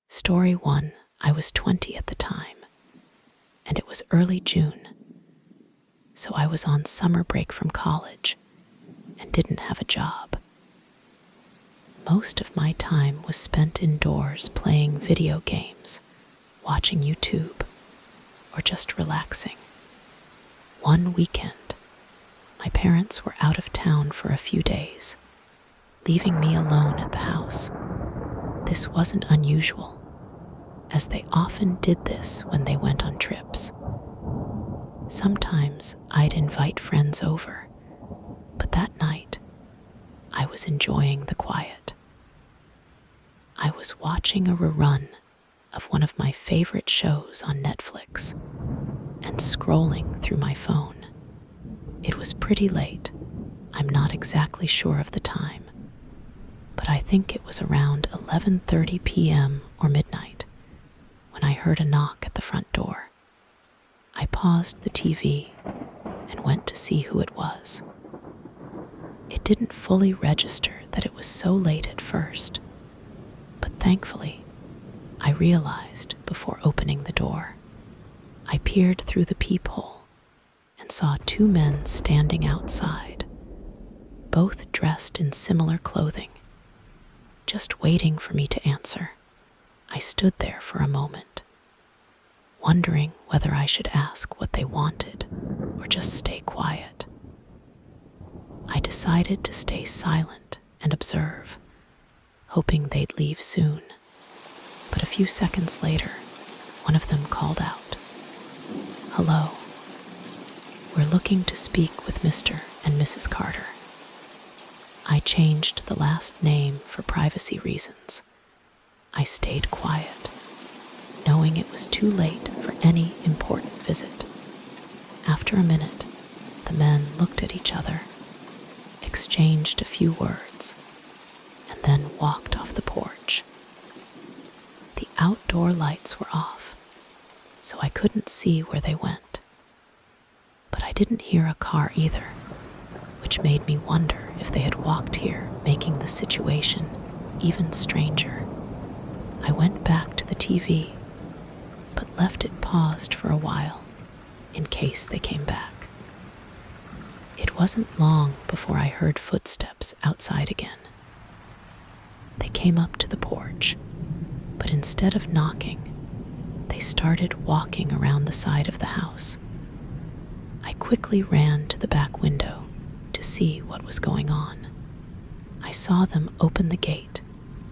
Story 1. I was 20 at the time, and it was early June, so I was on summer break from college and didn't have a job. Most of my time was spent indoors playing video games, watching YouTube, or just relaxing. One weekend, my parents were out of town for a few days, leaving me alone at the house. This wasn't unusual, as they often did this when they went on trips. Sometimes I'd invite friends over, but that night, I was enjoying the quiet. I was watching a rerun of one of my favorite shows on Netflix and scrolling through my phone. It was pretty late. I'm not exactly sure of the time, but I think it was around 11:30 p.m. or midnight when I heard a knock at the front door. I paused the TV and went to see who it was. It didn't fully register that it was so late at first, but thankfully, I realized before opening the door. I peered through the peephole and saw two men standing outside, both dressed in similar clothing, just waiting for me to answer. I stood there for a moment, wondering whether I should ask what they wanted or just stay quiet. I decided to stay silent and observe, hoping they'd leave soon. But a few seconds later, one of them called out, "Hello. We're looking to speak with Mr. and Mrs. Carter." I changed the last name for privacy reasons. I stayed quiet, knowing it was too late for any important visit. After a minute, the men looked at each other, exchanged a few words, and then walked off the porch. The outdoor lights were off, so I couldn't see where they went. But I didn't hear a car either, which made me wonder if they had walked here, making the situation even stranger. I went back to the TV, but left it paused for a while, in case they came back. It wasn't long before I heard footsteps outside again. They came up to the porch, but instead of knocking, they started walking around the side of the house. I quickly ran to the back window to see what was going on. I saw them open the gate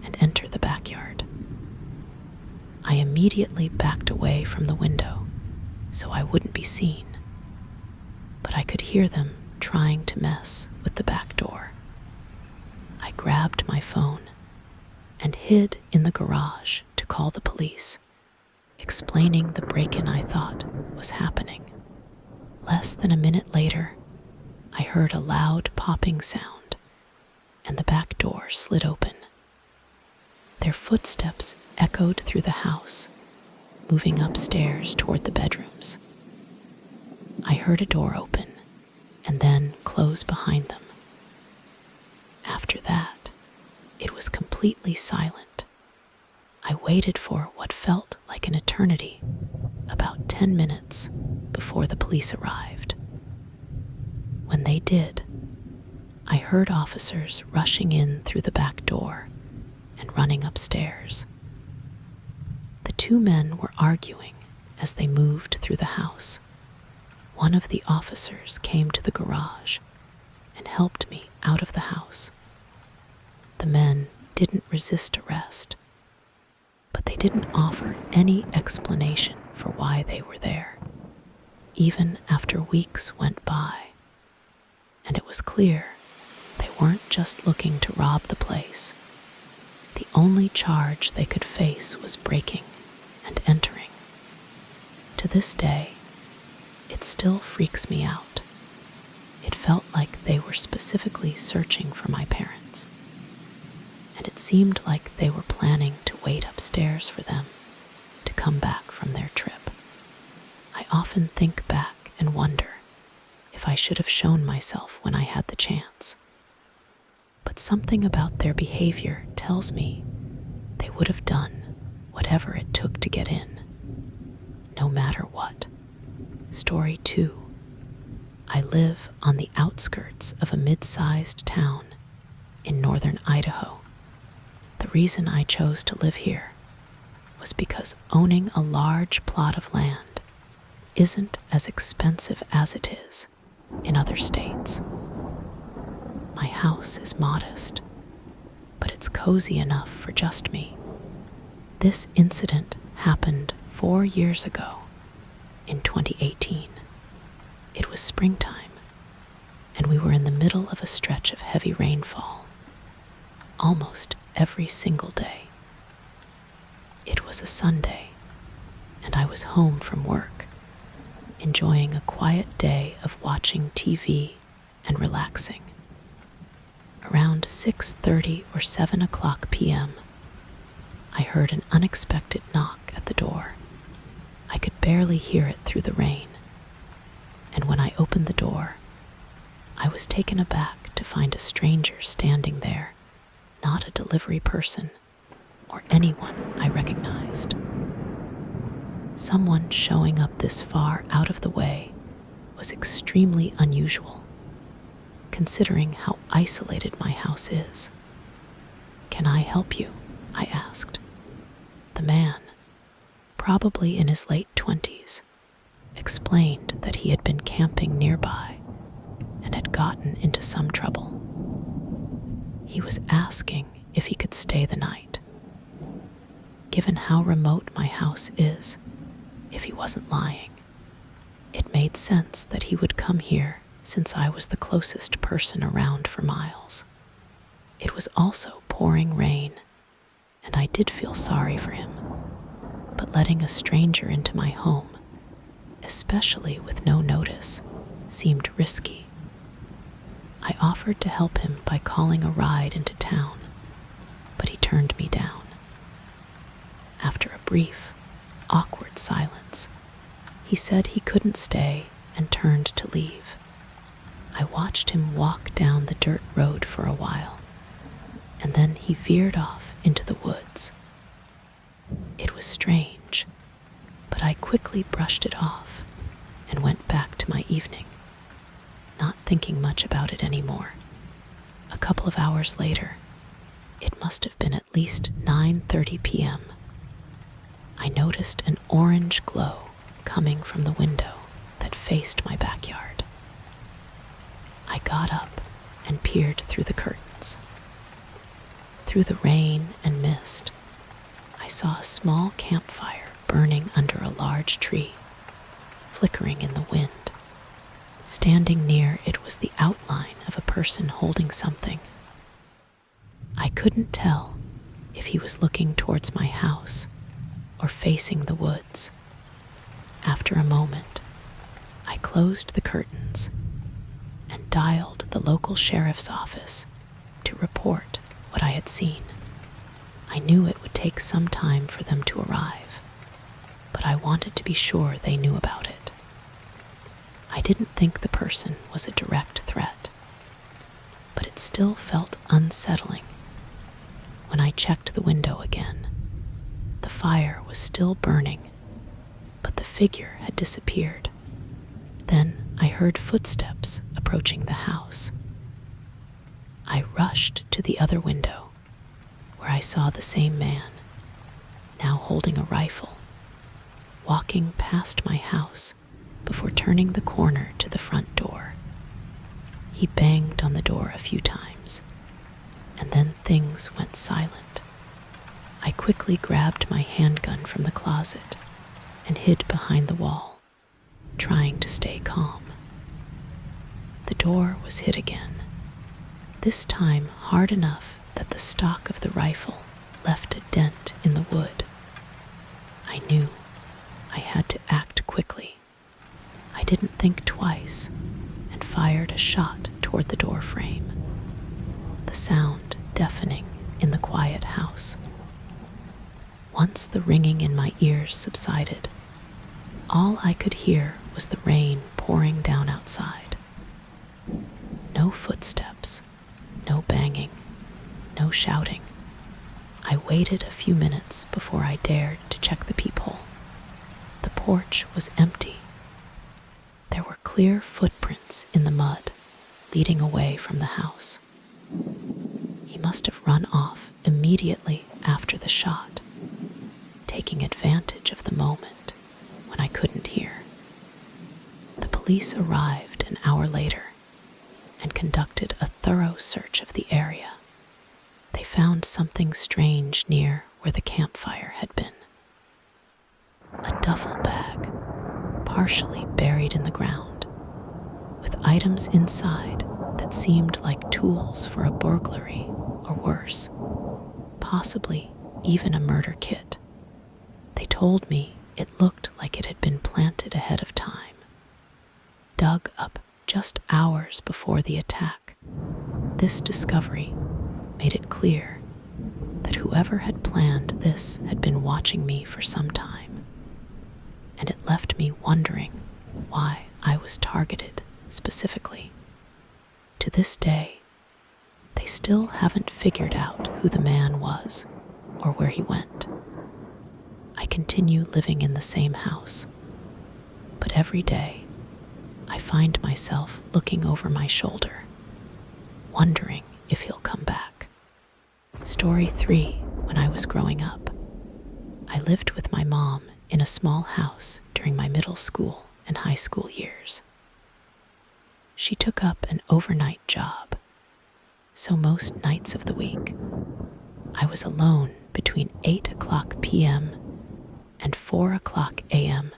and enter the backyard. I immediately backed away from the window so I wouldn't be seen, but I could hear them trying to mess with the back door. I grabbed my phone and hid in the garage to call the police, explaining the break-in I thought was happening. Less than a minute later, I heard a loud popping sound, and the back door slid open. Their footsteps echoed through the house, moving upstairs toward the bedrooms. I heard a door open and then close behind them. After that, it was completely silent. I waited for what felt like an eternity, about 10 minutes before the police arrived. When they did, I heard officers rushing in through the back door and running upstairs. The two men were arguing as they moved through the house. One of the officers came to the garage and helped me out of the house. The men didn't resist arrest, but they didn't offer any explanation for why they were there, even after weeks went by. And it was clear they weren't just looking to rob the place. The only charge they could face was breaking and entering. To this day, it still freaks me out. It felt like they were specifically searching for my parents, and it seemed like they were planning to wait upstairs for them to come back from their trip. I often think back and wonder if I should have shown myself when I had the chance. But something about their behavior tells me they would have done whatever it took to get in, no matter what. Story 2. I live on the outskirts of a mid-sized town in northern Idaho. The reason I chose to live here was because owning a large plot of land isn't as expensive as it is in other states. My house is modest, but it's cozy enough for just me. This incident happened 4 years ago in 2018. It was springtime, and we were in the middle of a stretch of heavy rainfall, almost every single day. It was a Sunday, and I was home from work, enjoying a quiet day of watching TV and relaxing. Around 6:30 or 7 o'clock p.m., I heard an unexpected knock at the door. I could barely hear it through the rain, and when I opened the door, I was taken aback to find a stranger standing there, not a delivery person or anyone I recognized. Someone showing up this far out of the way was extremely unusual, considering how isolated my house is. "Can I help you?" I asked. The man, probably in his late 20s, explained that he had been camping nearby and had gotten into some trouble. He was asking if he could stay the night. Given how remote my house is, if he wasn't lying, it made sense that he would come here since I was the closest person around for miles. It was also pouring rain, and I did feel sorry for him, but letting a stranger into my home, especially with no notice, seemed risky. I offered to help him by calling a ride into town, but he turned me down. After a brief, awkward silence, he said he couldn't stay and turned to leave. I watched him walk down the dirt road for a while, and then he veered off into the woods. It was strange, but I quickly brushed it off and went back to my evening, not thinking much about it anymore. A couple of hours later, it must have been at least 9:30 p.m., I noticed an orange glow coming from the window that faced my backyard. I got up and peered through the curtains. Through the rain and mist, I saw a small campfire burning under a large tree, flickering in the wind. Standing near it was the outline of a person holding something. I couldn't tell if he was looking towards my house or facing the woods. After a moment, I closed the curtains and dialed the local sheriff's office to report what I had seen. I knew it would take some time for them to arrive, but I wanted to be sure they knew about it. I didn't think the person was a direct threat, but it still felt unsettling. When I checked the window again, the fire was still burning, but the figure had disappeared. Then I heard footsteps approaching the house. I rushed to the other window, where I saw the same man, now holding a rifle, walking past my house before turning the corner to the front door. He banged on the door a few times, and then things went silent. I quickly grabbed my handgun from the closet and hid behind the wall, trying to stay calm. The door was hit again, this time hard enough that the stock of the rifle left a dent in the wood. I knew I had to act quickly. I didn't think twice and fired a shot toward the door frame, the sound deafening in the quiet house. Once the ringing in my ears subsided, all I could hear was the rain pouring down outside. No footsteps, no banging, no shouting. I waited a few minutes before I dared to check the peephole. The porch was empty. There were clear footprints in the mud leading away from the house. He must have run off immediately after the shot, taking advantage of the moment when I couldn't hear. The police arrived an hour later and conducted a thorough search of the area. They found something strange near where the campfire had been. A duffel bag, partially buried in the ground, with items inside that seemed like tools for a burglary or worse, possibly even a murder kit. They told me it looked like it had been planted ahead of time, dug up just hours before the attack. This discovery made it clear that whoever had planned this had been watching me for some time, and it left me wondering why I was targeted specifically. To this day, they still haven't figured out who the man was or where he went. I continue living in the same house, but every day I find myself looking over my shoulder, wondering if he'll come back. Story 3. When I was growing up, I lived with my mom in a small house during my middle school and high school years. She took up an overnight job, so most nights of the week, I was alone between 8 p.m. and 4 a.m.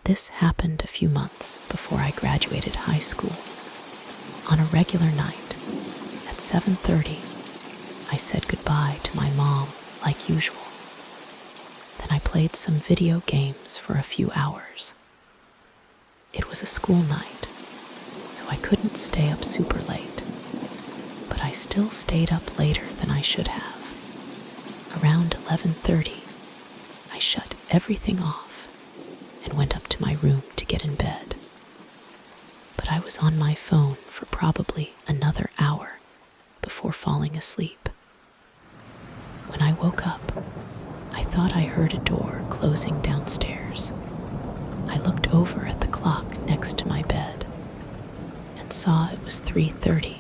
This happened a few months before I graduated high school. On a regular night, at 7:30, I said goodbye to my mom like usual. Then I played some video games for a few hours. It was a school night, so I couldn't stay up super late, but I still stayed up later than I should have. Around 11:30, I shut everything off and went up to my room to get in bed. But I was on my phone for probably another hour before falling asleep. When I woke up, I thought I heard a door closing downstairs. I looked over at the clock next to my bed and saw it was 3:30,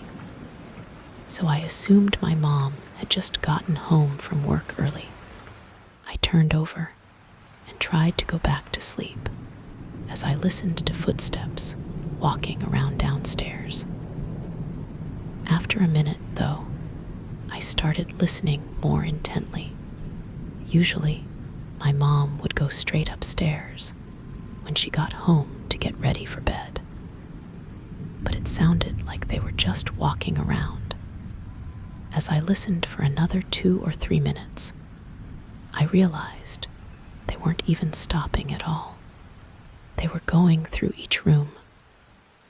so I assumed my mom had just gotten home from work early. I turned over and tried to go back to sleep as I listened to footsteps walking around downstairs. After a minute, though, I started listening more intently. Usually, my mom would go straight upstairs when she got home to get ready for bed, but it sounded like they were just walking around. As I listened for another 2 or 3 minutes, I realized they weren't even stopping at all. They were going through each room,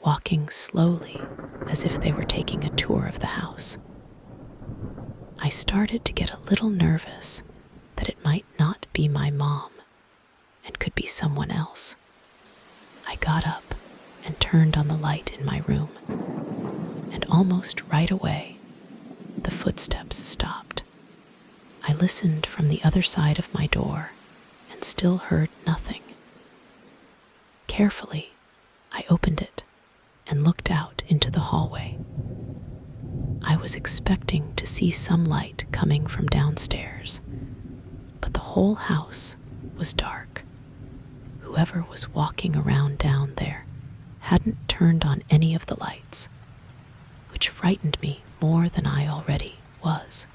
walking slowly as if they were taking a tour of the house. I started to get a little nervous that it might not be my mom and could be someone else. I got up and turned on the light in my room, and almost right away, the footsteps stopped. I listened from the other side of my door and still heard nothing. Carefully, I opened it and looked out into the hallway. I was expecting to see some light coming from downstairs, but the whole house was dark. Whoever was walking around down there hadn't turned on any of the lights, which frightened me more than I already was.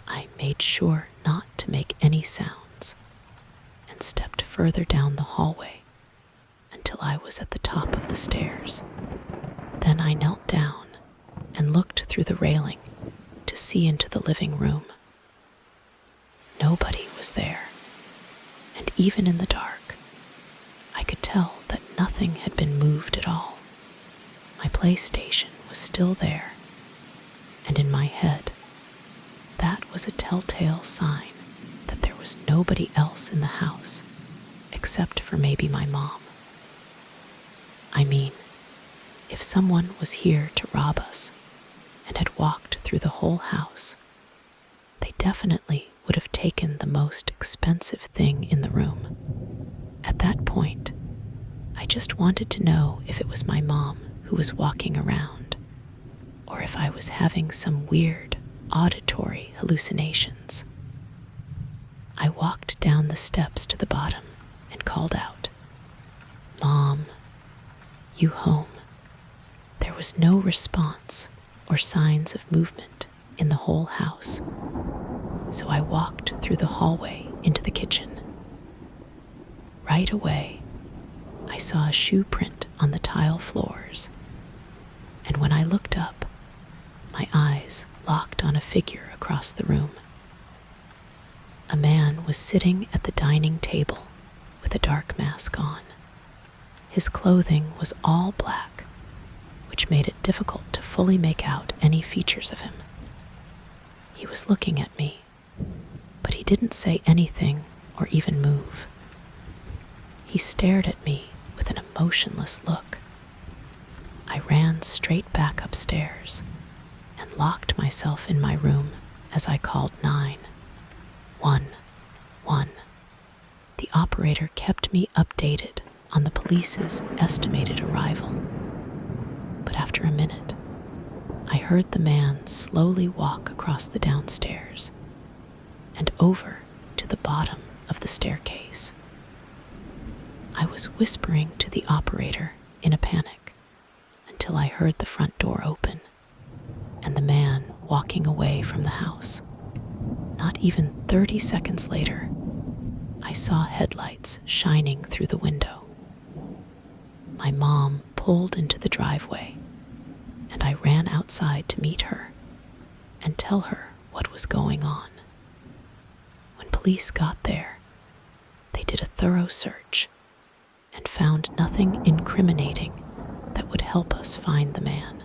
I made sure not to make any sounds and stepped further down the hallway until I was at the top of the stairs. Then I knelt down and looked through the railing to see into the living room. Nobody was there, and even in the dark, I could tell that nothing had been moved at all. My PlayStation was still there, and in my head, that was a telltale sign that there was nobody else in the house except for maybe my mom. I mean, if someone was here to rob us and had walked through the whole house, They definitely would have taken the most expensive thing in the room. At that point, I just wanted to know if it was my mom who was walking around, or if I was having some weird auditory hallucinations. I walked down the steps to the bottom and called out, "Mom, you home?" There was no response or signs of movement in the whole house, so I walked through the hallway into the kitchen. Right away, I saw a shoe print on the tile floors, and when I looked up, my eyes locked on a figure across the room. A man was sitting at the dining table with a dark mask on. His clothing was all black, which made it difficult to fully make out any features of him. He was looking at me, but he didn't say anything or even move. He stared at me with an emotionless look. I ran straight back upstairs and locked myself in my room as I called 911. The operator kept me updated on the police's estimated arrival. But after a minute, I heard the man slowly walk across the downstairs and over to the bottom of the staircase. I was whispering to the operator in a panic until I heard the front door open and the man walking away from the house. Not even 30 seconds later, I saw headlights shining through the window. My mom pulled into the driveway, and I ran outside to meet her and tell her what was going on. When police got there, they did a thorough search and found nothing incriminating that would help us find the man.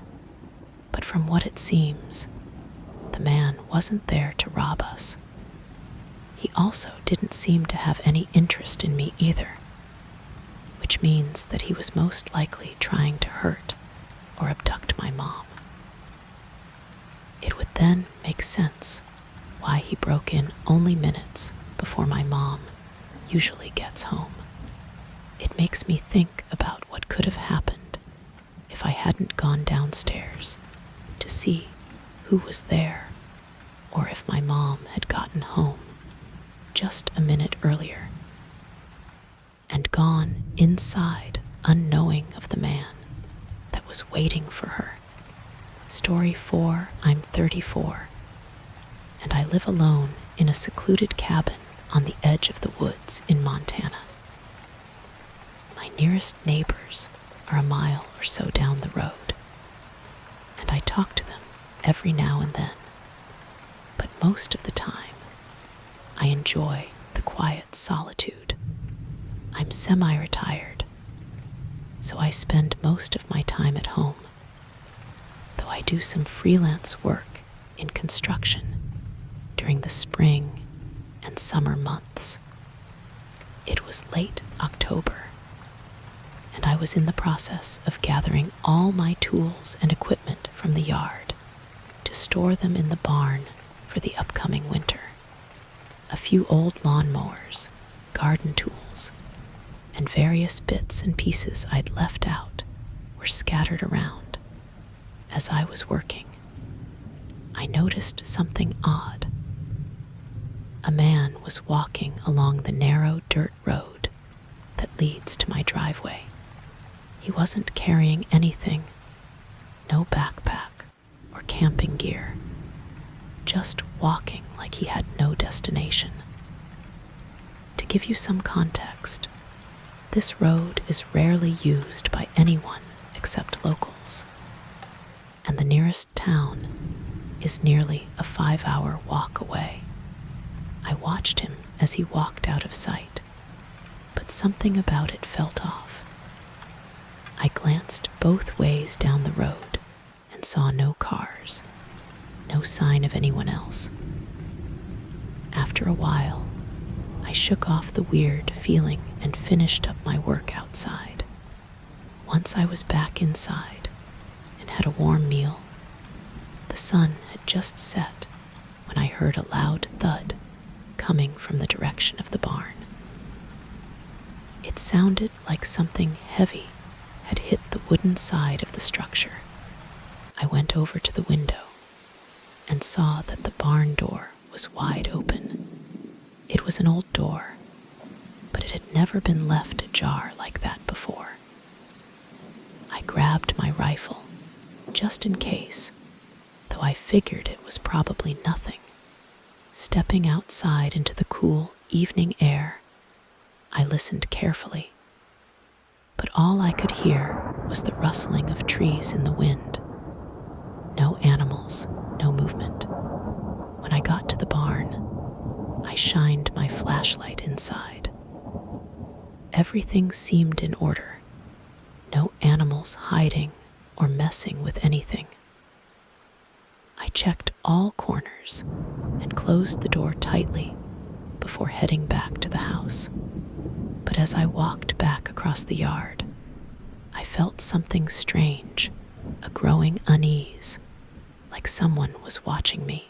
But from what it seems, the man wasn't there to rob us. He also didn't seem to have any interest in me either, which means that he was most likely trying to hurt or abduct my mom. It would then make sense why he broke in only minutes before my mom usually gets home. It makes me think about what could have happened if I hadn't gone downstairs to see who was there, or if my mom had gotten home just a minute earlier and gone inside unknowing of the man that was waiting for her. Story 4, I'm 34, and I live alone in a secluded cabin on the edge of the woods in Montana. My nearest neighbors are a mile or so down the road, and I talk to them every now and then, but most of the time I enjoy the quiet solitude. I'm semi-retired, so I spend most of my time at home, though I do some freelance work in construction during the spring and summer months. It was late October, and I was in the process of gathering all my tools and equipment from the yard to store them in the barn for the upcoming winter. A few old lawnmowers, garden tools, and various bits and pieces I'd left out were scattered around. As I was working, I noticed something odd. A man was walking along the narrow dirt road that leads to my driveway. He wasn't carrying anything, no backpack or camping gear, just walking like he had no destination. To give you some context, this road is rarely used by anyone except locals, and the nearest town is nearly a 5-hour walk away. I watched him as he walked out of sight, but something about it felt off. I glanced both ways down the road and saw no cars, no sign of anyone else. After a while, I shook off the weird feeling and finished up my work outside. Once I was back inside and had a warm meal, the sun had just set when I heard a loud thud coming from the direction of the barn. It sounded like something heavy had hit the wooden side of the structure. I went over to the window and saw that the barn door was wide open. It was an old door, but it had never been left ajar like that before. I grabbed my rifle, just in case, though I figured it was probably nothing. Stepping outside into the cool evening air, I listened carefully, but all I could hear was the rustling of trees in the wind. No animals, no movement. When I got to the barn, I shined my flashlight inside. Everything seemed in order. No animals hiding or messing with anything. I checked all corners and closed the door tightly before heading back to the house. But as I walked back across the yard, I felt something strange, a growing unease, like someone was watching me.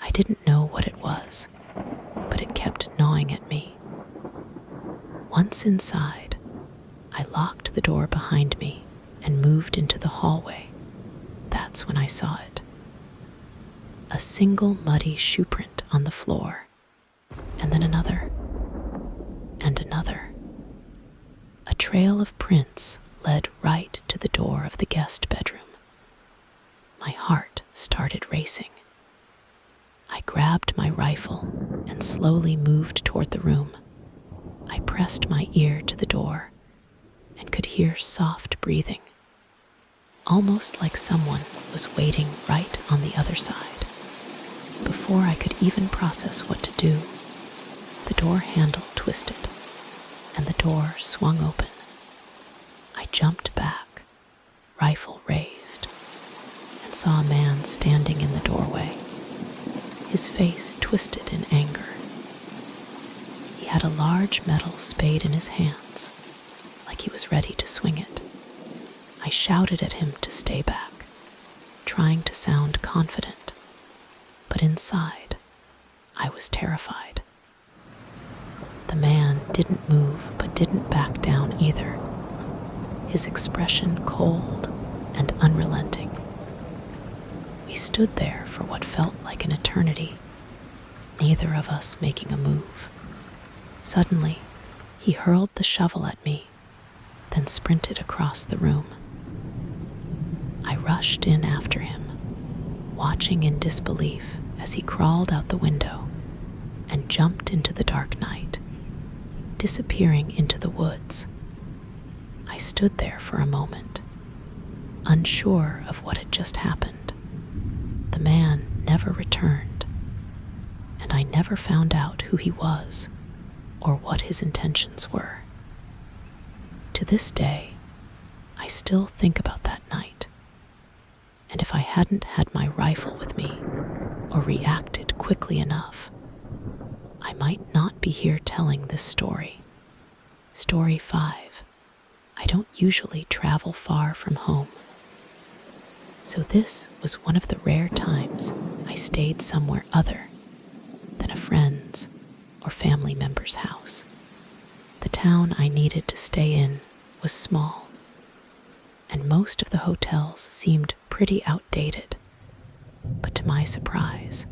I didn't know what it was, but it kept gnawing at me. Once inside, I locked the door behind me and moved into the hallway. That's when I saw it. A single muddy shoe print on the floor, and then another, and another. A trail of prints led right to the door of the guest bedroom. My heart started racing. I grabbed my rifle and slowly moved toward the room. I pressed my ear to the door and could hear soft breathing, almost like someone was waiting right on the other side. Before I could even process what to do, the door handle twisted and the door swung open. I jumped back, rifle raised, and saw a man standing in the doorway, his face twisted in anger. He had a large metal spade in his hands, like he was ready to swing it. I shouted at him to stay back, trying to sound confident, but inside, I was terrified. The man didn't move, but didn't back down either, his expression cold and unrelenting. We stood there for what felt like an eternity, neither of us making a move. Suddenly, he hurled the shovel at me, then sprinted across the room. I rushed in after him, watching in disbelief as he crawled out the window and jumped into the dark night, disappearing into the woods. I stood there for a moment, unsure of what had just happened. The man never returned, and I never found out who he was or what his intentions were. To this day, I still think about that night, and if I hadn't had my rifle with me or reacted quickly enough, I might not be here telling this story. Story 5. I don't usually travel far from home. So this was one of the rare times I stayed somewhere other than a friend's or family member's house. The town I needed to stay in was small, and most of the hotels seemed pretty outdated. But to my surprise,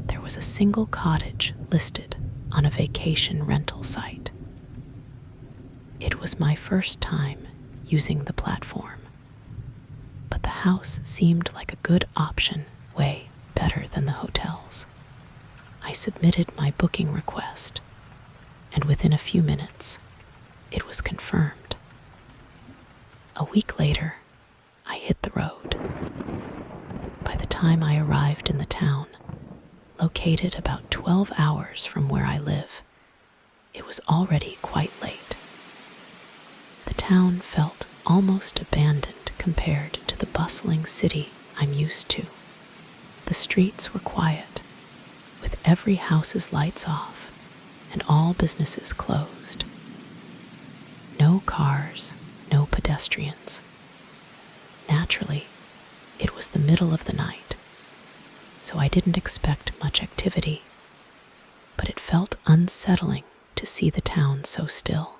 there was a single cottage listed on a vacation rental site. It was my first time using the platform, but the house seemed like a good option, way better than the hotels. I submitted my booking request, and within a few minutes, it was confirmed. A week later, I hit the road. By the time I arrived in the town, located about 12 hours from where I live, it was already quite late. The town felt almost abandoned compared to the bustling city I'm used to. The streets were quiet, with every house's lights off and all businesses closed. No cars, no pedestrians. Naturally, it was the middle of the night, so I didn't expect much activity, but it felt unsettling to see the town so still.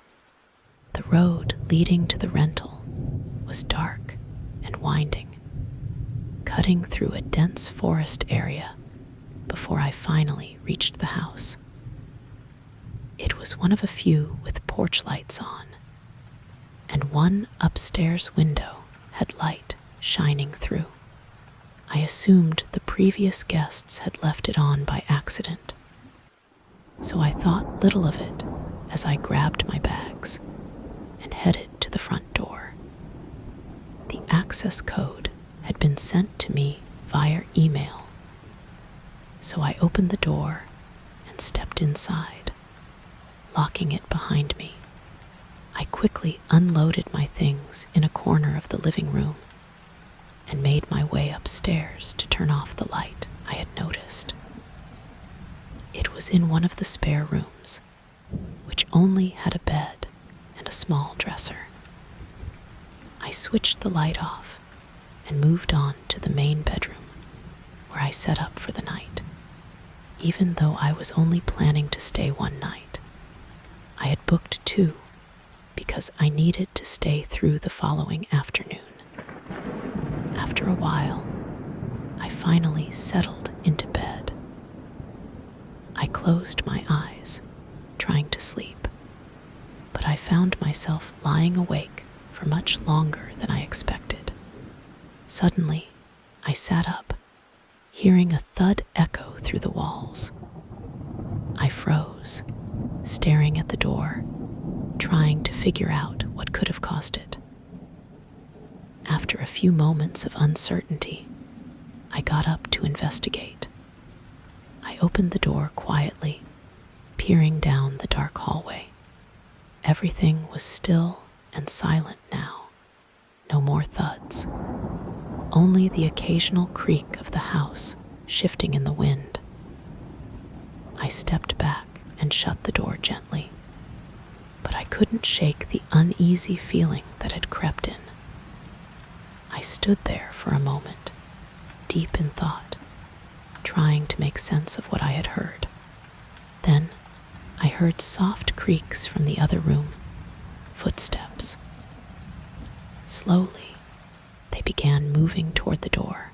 The road leading to the rental was dark and winding, cutting through a dense forest area before I finally reached the house. It was one of a few with porch lights on, and one upstairs window had light shining through. I assumed the previous guests had left it on by accident, so I thought little of it as I grabbed my bags and headed to the front door. The access code had been sent to me via email, so I opened the door and stepped inside, locking it behind me. I quickly unloaded my things in a corner of the living room and made my way upstairs to turn off the light I had noticed. It was in one of the spare rooms, which only had a bed and a small dresser. I switched the light off and moved on to the main bedroom, where I set up for the night. Even though I was only planning to stay one night, I had booked 2 because I needed to stay through the following afternoon. After a while, I finally settled into bed. I closed my eyes, trying to sleep, but I found myself lying awake for much longer than I expected. Suddenly, I sat up, hearing a thud echo through the walls. I froze, staring at the door, trying to figure out what could have caused it. After a few moments of uncertainty, I got up to investigate. I opened the door quietly, peering down the dark hallway. Everything was still and silent now. No more thuds. Only the occasional creak of the house shifting in the wind. I stepped back and shut the door gently, but I couldn't shake the uneasy feeling that had crept in. I stood there for a moment, deep in thought, trying to make sense of what I had heard. Then I heard soft creaks from the other room, footsteps. Slowly, they began moving toward the door.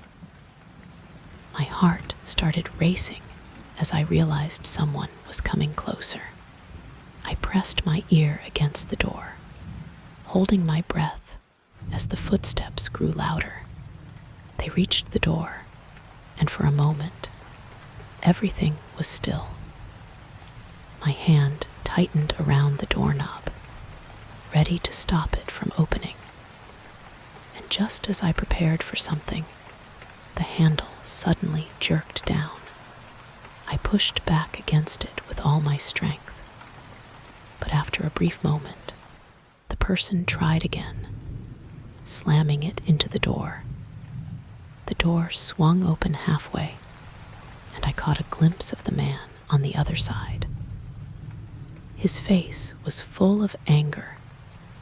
My heart started racing as I realized someone was coming closer. I pressed my ear against the door, holding my breath as the footsteps grew louder. They reached the door, and for a moment, everything was still. My hand tightened around the doorknob, ready to stop it from opening. And just as I prepared for something, the handle suddenly jerked down. I pushed back against it with all my strength. But after a brief moment, the person tried again, slamming it into the door. The door swung open halfway, and I caught a glimpse of the man on the other side. His face was full of anger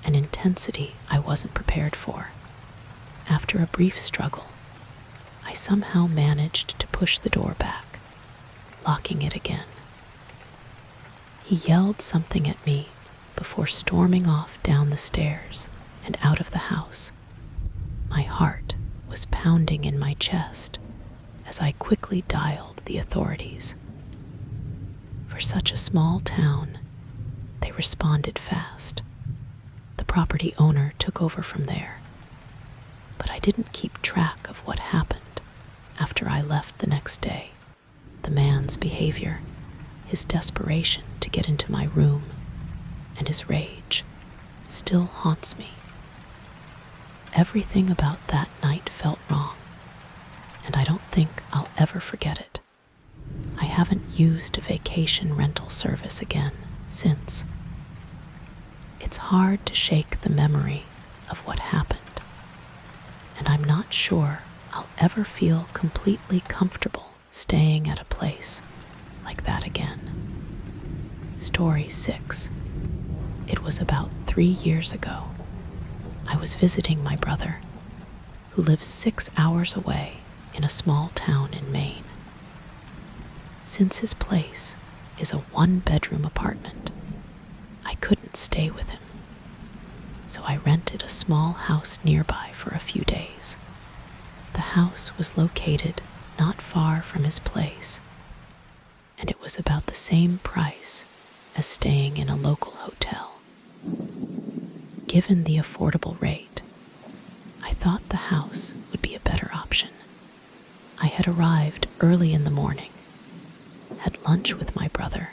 and intensity I wasn't prepared for. After a brief struggle, I somehow managed to push the door back, locking it again. He yelled something at me before storming off down the stairs and out of the house. My heart was pounding in my chest as I quickly dialed the authorities. For such a small town, they responded fast. The property owner took over from there, but I didn't keep track of what happened after I left the next day. The man's behavior, his desperation to get into my room, and his rage still haunts me. Everything about that night felt wrong, and I don't think I'll ever forget it. I haven't used a vacation rental service again since. It's hard to shake the memory of what happened, and I'm not sure I'll ever feel completely comfortable staying at a place like that again. Story 6. It was about 3 years ago. I was visiting my brother, who lives 6 hours away in a small town in Maine. Since his place is a one-bedroom apartment, I couldn't stay with him, so I rented a small house nearby for a few days. The house was located not far from his place, and it was about the same price as staying in a local hotel. Given the affordable rate, I thought the house would be a better option. I had arrived early in the morning, had lunch with my brother,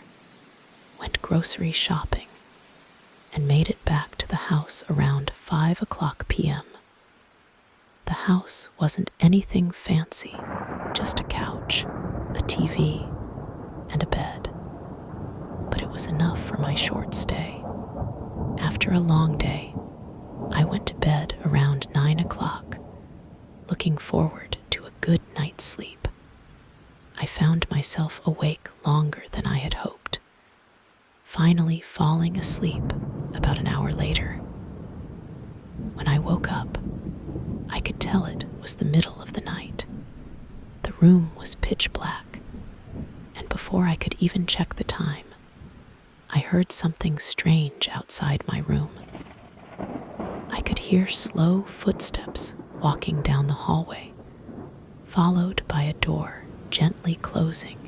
went grocery shopping, and made it back to the house around 5 p.m. The house wasn't anything fancy, just a couch, a TV, and a bed. But it was enough for my short stay. After a long day, I went to bed around 9 o'clock, looking forward to a good night's sleep. I found myself awake longer than I had hoped, finally falling asleep about an hour later. When I woke up, I could tell it was the middle of the night. The room was pitch black, and before I could even check the time, I heard something strange outside my room. I could hear slow footsteps walking down the hallway, followed by a door gently closing,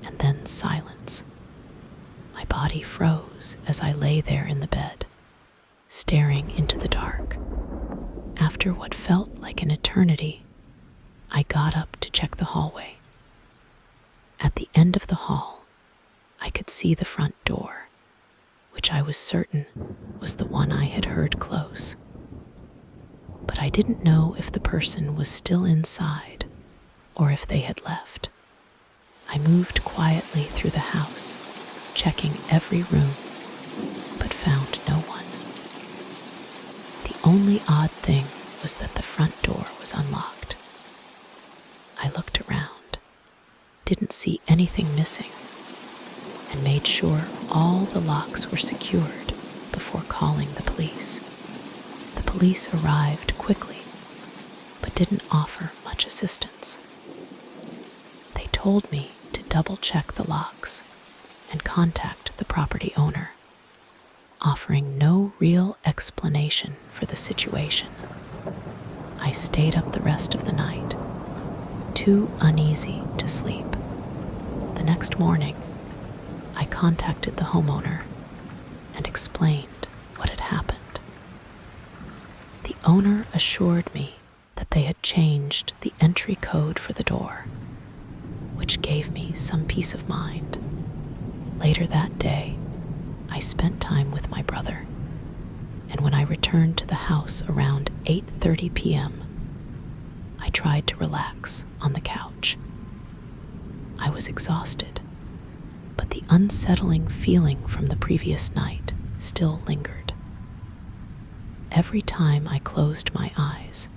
and then silence. My body froze as I lay there in the bed, staring into the dark. After what felt like an eternity, I got up to check the hallway. At the end of the hall, I could see the front door, which I was certain was the one I had heard close. But I didn't know if the person was still inside or if they had left. I moved quietly through the house, checking every room, but found no one. The only odd thing was that the front door was unlocked. I looked around, didn't see anything missing, and made sure all the locks were secured before calling the police. The police arrived quickly, but didn't offer much assistance. They told me to double-check the locks and contact the property owner, offering no real explanation for the situation. I stayed up the rest of the night, too uneasy to sleep. The next morning, I contacted the homeowner and explained what had happened. The owner assured me that they had changed the entry code for the door, which gave me some peace of mind. Later that day, I spent time with my brother, and when I returned to the house around 8:30 p.m., I tried to relax on the couch. I was exhausted, but the unsettling feeling from the previous night still lingered. Every time I closed my eyes,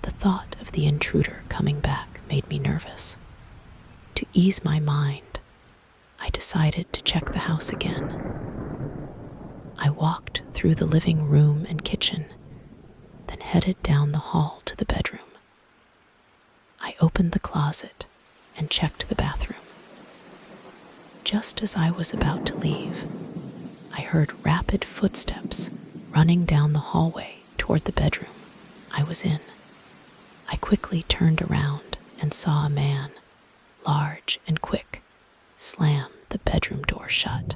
the thought of the intruder coming back made me nervous. To ease my mind, I decided to check the house again. I walked through the living room and kitchen, then headed down the hall to the bedroom. I opened the closet and checked the bathroom. Just as I was about to leave, I heard rapid footsteps running down the hallway toward the bedroom I was in. I quickly turned around and saw a man, large and quick, slam the bedroom door shut.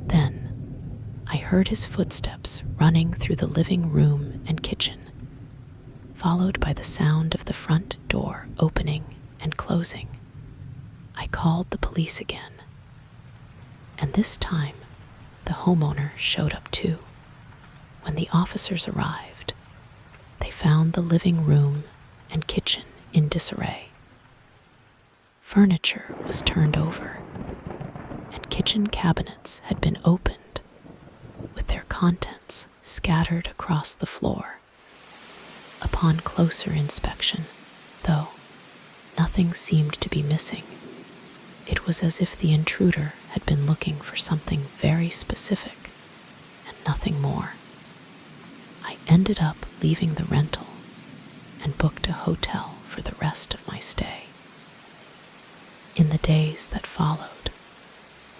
Then, I heard his footsteps running through the living room and kitchen, followed by the sound of the front door opening and closing. I called the police again, and this time, the homeowner showed up too. When the officers arrived, they found the living room and kitchen in disarray. Furniture was turned over, and kitchen cabinets had been opened, with their contents scattered across the floor. Upon closer inspection, though, nothing seemed to be missing. It was as if the intruder had been looking for something very specific and nothing more. I ended up leaving the rental and booked a hotel for the rest of my stay. In the days that followed,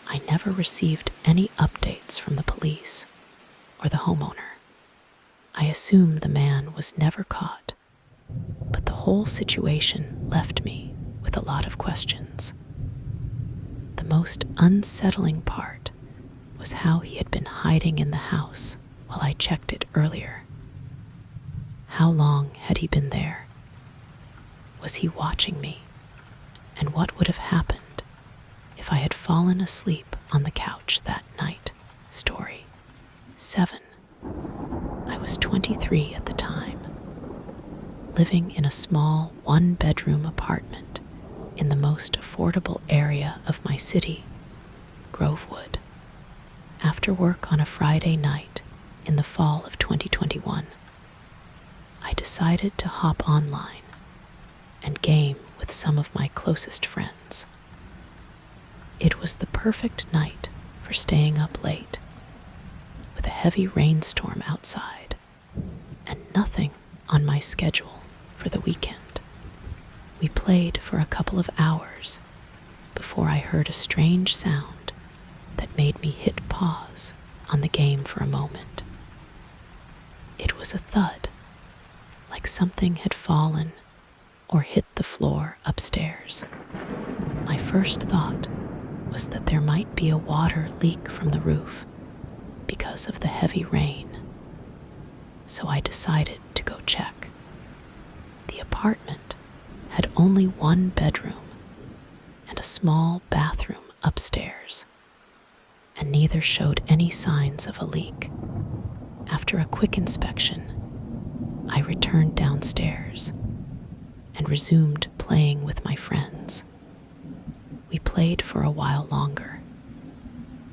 I never received any updates from the police or the homeowner. I assumed the man was never caught, but the whole situation left me with a lot of questions. The most unsettling part was how he had been hiding in the house while I checked it earlier. How long had he been there? Was he watching me? And what would have happened if I had fallen asleep on the couch that night? Story 7. I was 23 at the time, living in a small one-bedroom apartment in the most affordable area of my city, Grovewood. After work on a Friday night in the fall of 2021, I decided to hop online and game with some of my closest friends. It was the perfect night for staying up late, with a heavy rainstorm outside and nothing on my schedule for the weekend. We played for a couple of hours before I heard a strange sound that made me hit pause on the game for a moment. It was a thud, like something had fallen or hit the floor upstairs. My first thought was that there might be a water leak from the roof because of the heavy rain, so I decided to go check. The apartment had only one bedroom and a small bathroom upstairs, and neither showed any signs of a leak. After a quick inspection, I returned downstairs and resumed playing with my friends. We played for a while longer,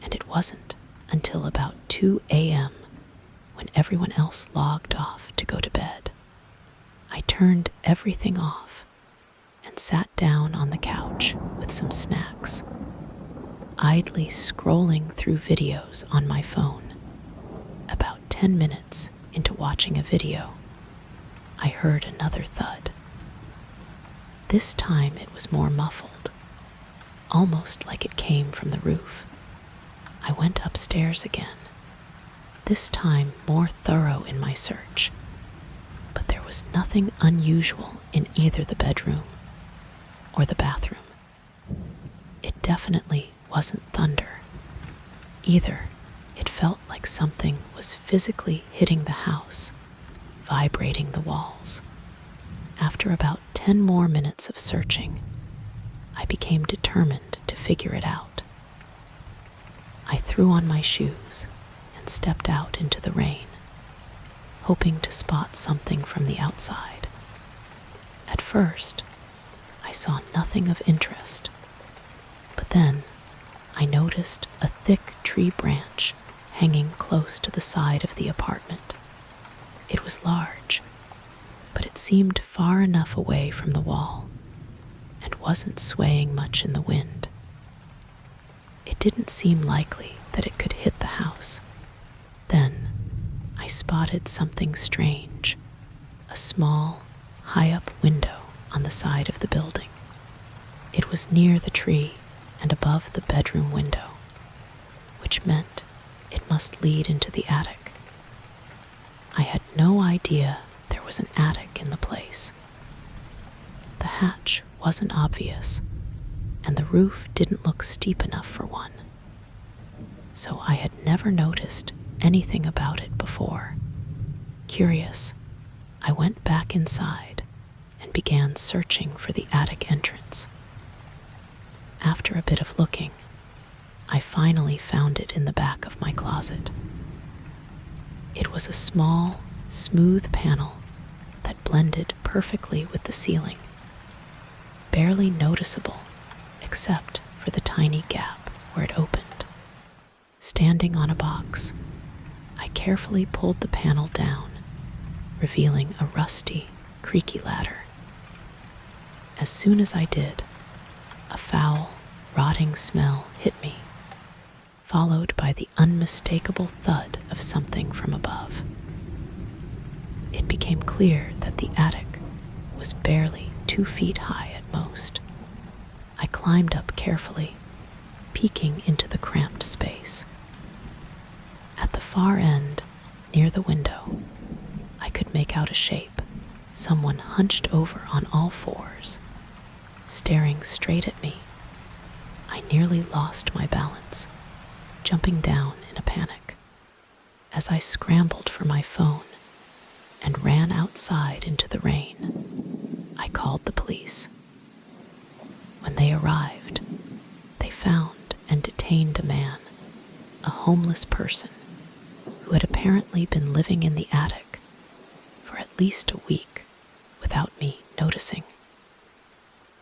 and it wasn't until about 2 a.m. when everyone else logged off to go to bed. I turned everything off and sat down on the couch with some snacks, idly scrolling through videos on my phone. About 10 minutes into watching a video, I heard another thud. This time it was more muffled, almost like it came from the roof. I went upstairs again, this time more thorough in my search, but there was nothing unusual in either the bedroom or the bathroom. It definitely wasn't thunder. Either it felt like something was physically hitting the house, vibrating the walls. After about 10 more minutes of searching, I became determined to figure it out. I threw on my shoes and stepped out into the rain, hoping to spot something from the outside. At first, I saw nothing of interest, but then I noticed a thick tree branch hanging close to the side of the apartment. It was large, but it seemed far enough away from the wall and wasn't swaying much in the wind. It didn't seem likely that it could hit the house. Then I spotted something strange, a small, high-up window on the side of the building. It was near the tree and above the bedroom window, which meant it must lead into the attic. I had no idea there was an attic in the place. The hatch wasn't obvious, and the roof didn't look steep enough for one, so I had never noticed anything about it before. Curious, I went back inside and began searching for the attic entrance. After a bit of looking, I finally found it in the back of my closet. It was a small, smooth panel that blended perfectly with the ceiling, barely noticeable except for the tiny gap where it opened. Standing on a box, I carefully pulled the panel down, revealing a rusty, creaky ladder. As soon as I did, a foul, rotting smell hit me, followed by the unmistakable thud of something from above. It became clear that the attic was barely 2 feet high at most. I climbed up carefully, peeking into the cramped space. At the far end, near the window, I could make out a shape, someone hunched over on all fours, staring straight at me. I nearly lost my balance, jumping down in a panic. As I scrambled for my phone and ran outside into the rain, I called the police. When they arrived, they found and detained a man, a homeless person, who had apparently been living in the attic for at least a week without me noticing.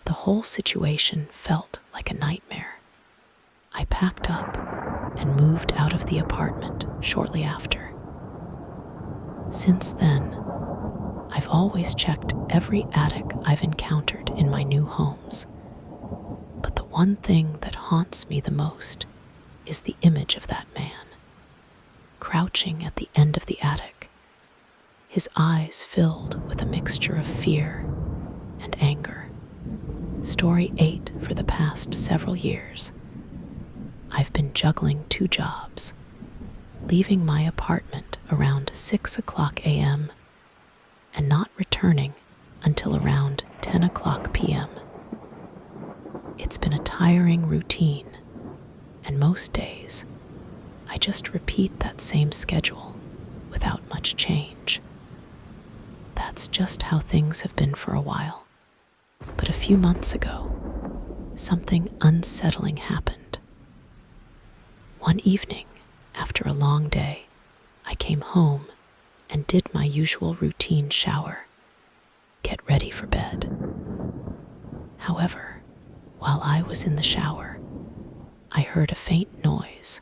The whole situation felt like a nightmare. I packed up and moved out of the apartment shortly after. Since then, I've always checked every attic I've encountered in my new homes. But the one thing that haunts me the most is the image of that man, crouching at the end of the attic, his eyes filled with a mixture of fear and anger. Story 8 for the past several years. I've been juggling 2 jobs, leaving my apartment around 6 o'clock a.m. and not returning until around 10 o'clock p.m. It's been a tiring routine, and most days I just repeat that same schedule without much change. That's just how things have been for a while. But a few months ago, something unsettling happened. One evening, after a long day, I came home and did my usual routine shower, get ready for bed. However, while I was in the shower, I heard a faint noise,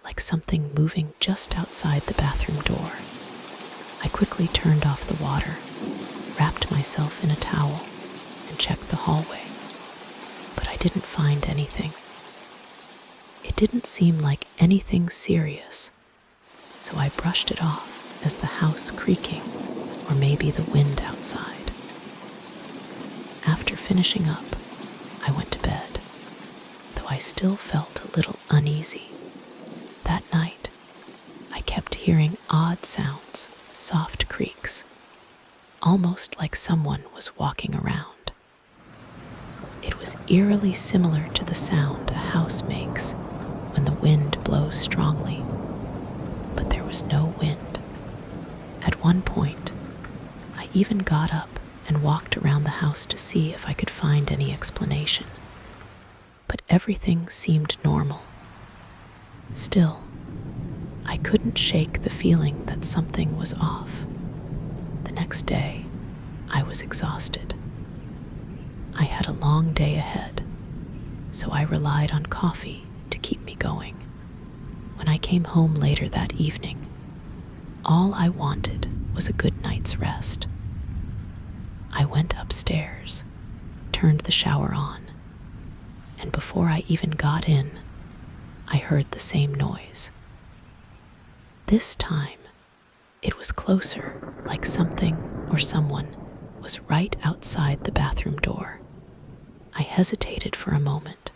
like something moving just outside the bathroom door. I quickly turned off the water, wrapped myself in a towel, and checked the hallway, but I didn't find anything. It didn't seem like anything serious, so I brushed it off as the house creaking or maybe the wind outside. After finishing up, I went to bed, though I still felt a little uneasy. That night, I kept hearing odd sounds, soft creaks, almost like someone was walking around. It was eerily similar to the sound a house makes when the wind blows strongly, but there was no wind. At one point, I even got up and walked around the house to see if I could find any explanation, but everything seemed normal. Still, I couldn't shake the feeling that something was off. The next day, I was exhausted. I had a long day ahead, so I relied on coffee to keep me going. When I came home later that evening, all I wanted was a good night's rest. I went upstairs, turned the shower on, and before I even got in, I heard the same noise. This time, it was closer, like something or someone was right outside the bathroom door. I hesitated for a moment,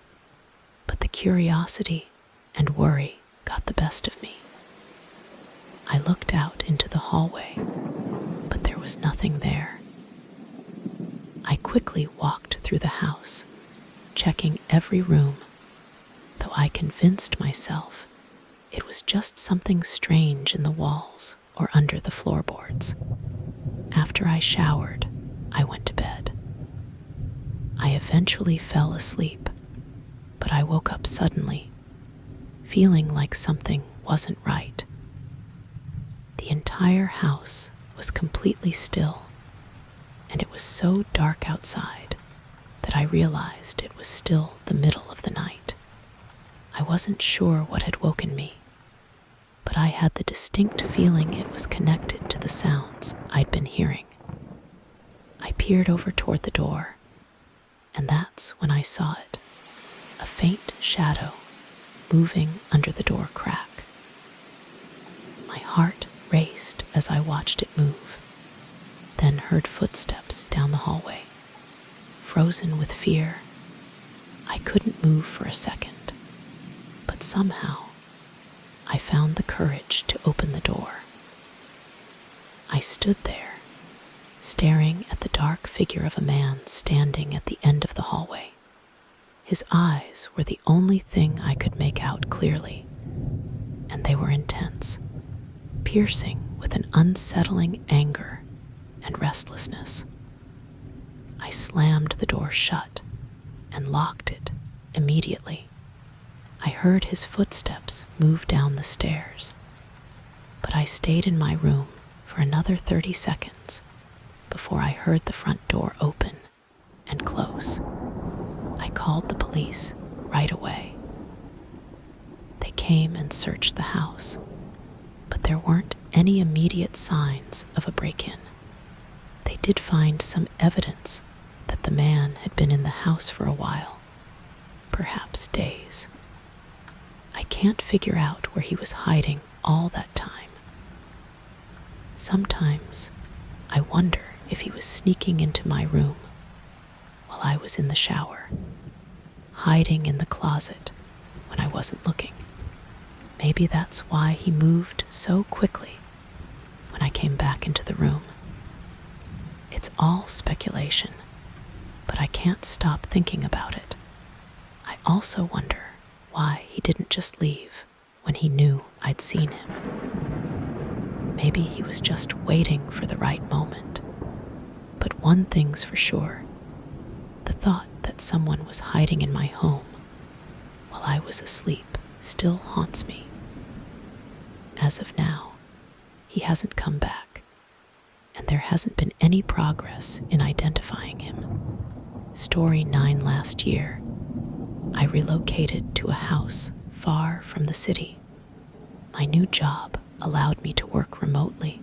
but the curiosity and worry got the best of me. I looked out into the hallway, but there was nothing there. I quickly walked through the house, checking every room, though I convinced myself it was just something strange in the walls or under the floorboards. After I showered, I went to bed. I eventually fell asleep, but I woke up suddenly, feeling like something wasn't right. The entire house was completely still, and it was so dark outside that I realized it was still the middle of the night. I wasn't sure what had woken me, but I had the distinct feeling it was connected to the sounds I'd been hearing. I peered over toward the door, and that's when I saw it, a faint shadow moving under the door crack. My heart raced as I watched it move, then heard footsteps down the hallway. Frozen with fear, I couldn't move for a second, but somehow I found the courage to open the door. I stood there, staring at the dark figure of a man standing at the end of the hallway. His eyes were the only thing I could make out clearly, and they were intense, piercing with an unsettling anger and restlessness. I slammed the door shut and locked it immediately. I heard his footsteps move down the stairs, but I stayed in my room for another 30 seconds before I heard the front door open and close. I called the police right away. They came and searched the house, but there weren't any immediate signs of a break-in. They did find some evidence that the man had been in the house for a while, perhaps days. I can't figure out where he was hiding all that time. Sometimes I wonder if he was sneaking into my room while I was in the shower, hiding in the closet when I wasn't looking. Maybe that's why he moved so quickly when I came back into the room. It's all speculation, but I can't stop thinking about it. I also wonder why he didn't just leave when he knew I'd seen him. Maybe he was just waiting for the right moment. But one thing's for sure, the thought that someone was hiding in my home while I was asleep still haunts me. As of now, he hasn't come back, and there hasn't been any progress in identifying him. Story 9 last year, I relocated to a house far from the city. My new job allowed me to work remotely,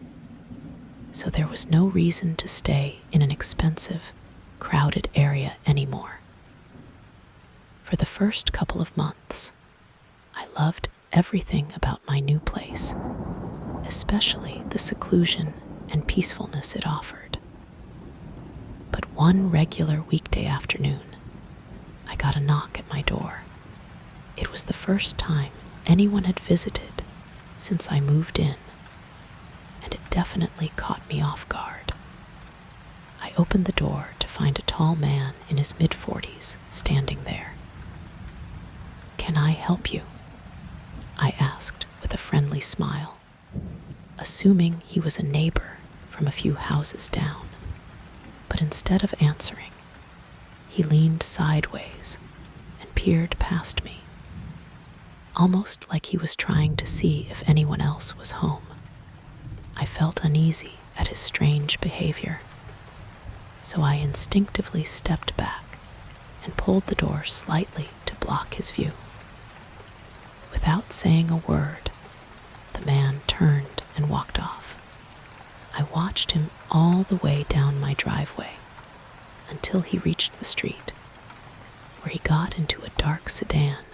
so there was no reason to stay in an expensive, crowded area anymore. For the first couple of months, I loved everything about my new place, especially the seclusion and peacefulness it offered. But one regular weekday afternoon, I got a knock at my door. It was the first time anyone had visited since I moved in, and it definitely caught me off guard. I opened the door to find a tall man in his mid-40s standing there. "Can I help you?" I asked with a friendly smile, assuming he was a neighbor from a few houses down. But instead of answering, he leaned sideways and peered past me, almost like he was trying to see if anyone else was home. I felt uneasy at his strange behavior, so I instinctively stepped back and pulled the door slightly to block his view. Without saying a word, the man turned and walked off. I watched him all the way down my driveway until he reached the street, where he got into a dark sedan